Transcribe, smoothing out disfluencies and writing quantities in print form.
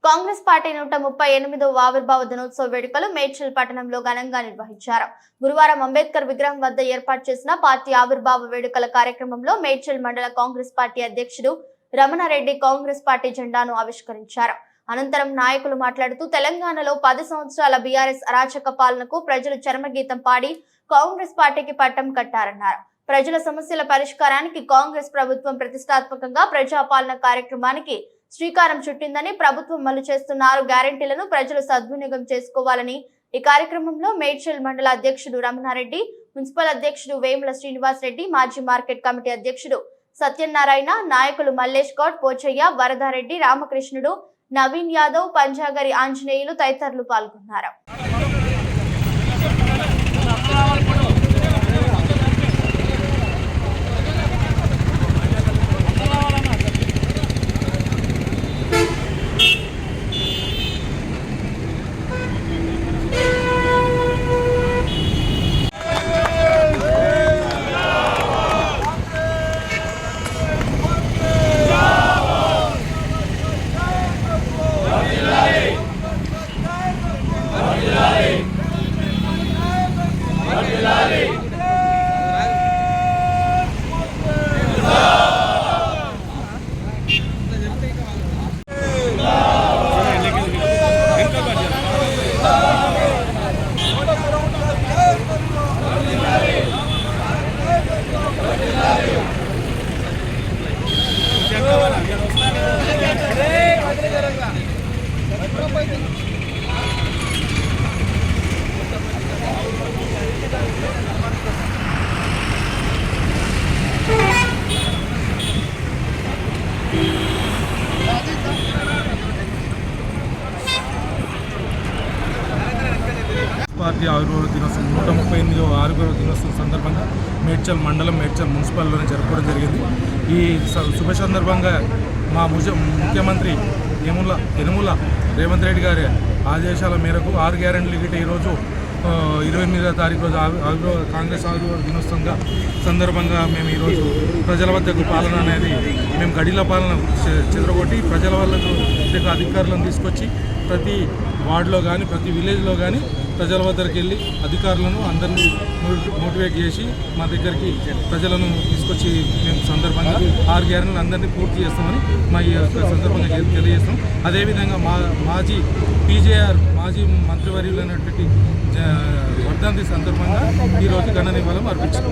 Congress party 138వ ఆవిర్భావ దినోత్సవ వేడుకలు మేడ్చల్ పట్టణంలో ఘనంగా నిర్వహించారు. గురువారం అంబేద్కర్ విగ్రహం వద్ద ఏర్పాటు చేసిన పార్టీ ఆవిర్భావ వేడుకల కార్యక్రమంలో మేడ్చల్ మండల కాంగ్రెస్ పార్టీ అధ్యక్షుడు రమణారెడ్డి కాంగ్రెస్ పార్టీ జెండాను ఆవిష్కరించారు. అనంతరం నాయకులు మాట్లాడుతూ తెలంగాణలో 10 సంవత్సరాల బీఆర్ఎస్ అరాచక పాలనకు ప్రజలు చరమగీతం పాడి కాంగ్రెస్ పార్టీకి పట్టం కట్టారన్నారు. ప్రజల సమస్యల పరిష్కారానికి కాంగ్రెస్ ప్రభుత్వం ప్రతిష్టాత్మకంగా ప్రజాపాలన కార్యక్రమానికి శ్రీకారం చుట్టిందని, ప్రభుత్వం అమలు చేస్తున్న 6 గ్యారెంటీలను ప్రజలు సద్వినియోగం చేసుకోవాలని ఈ కార్యక్రమంలో మేడ్చల్ మండల అధ్యక్షుడు రమణారెడ్డి, మున్సిపల్ అధ్యక్షుడు వేముల శ్రీనివాస్ రెడ్డి, మాజీ మార్కెట్ కమిటీ అధ్యక్షుడు సత్యనారాయణ, నాయకులు మల్లేష్ గౌడ్, పోచయ్య, వరదారెడ్డి, రామకృష్ణుడు, నవీన్ యాదవ్, పంజాగరి ఆంజనేయులు తదితరులు పాల్గొన్నారు. పార్టీ ఆవిర్భావ దినోత్సవం 138వ ఆవిర్భావ దినోత్సవం సందర్భంగా మేడ్చల్ మండలం, మేడ్చల్ మున్సిపల్లోనే జరుపుకోవడం జరిగింది. ఈ శుభ సందర్భంగా మా ముఖ్యమంత్రి యనుమల రేవంత్ రెడ్డి గారి ఆదేశాల మేరకు 6 గ్యారెంటీలు గిట్ట ఈరోజు 28వ తారీఖు రోజు కాంగ్రెస్ ఆవిర్భావ దినోత్సవంగా సందర్భంగా మేము ఈరోజు ప్రజల వద్దకు పాలన అనేది మేము గడిల పాలన చెదరగొట్టి ప్రజల వద్దకు అధికారులను తీసుకొచ్చి ప్రతి వార్డులో కానీ ప్రతి విలేజ్లో కానీ ప్రజల వద్దకు వెళ్ళి అధికారులను అందరినీ మోటివేట్ చేసి మా దగ్గరికి ప్రజలను తీసుకొచ్చి మేము సందర్భంగా 6 గ్యారెంటీలు అందరినీ పూర్తి చేస్తామని మా ఈ సందర్భంగా తెలియజేస్తాం. అదేవిధంగా మాజీ PJR మాజీ మంత్రివర్యులైనటువంటి వర్ధంతి సందర్భంగా ఈరోజు ఘన నివాళులు అర్పించాం.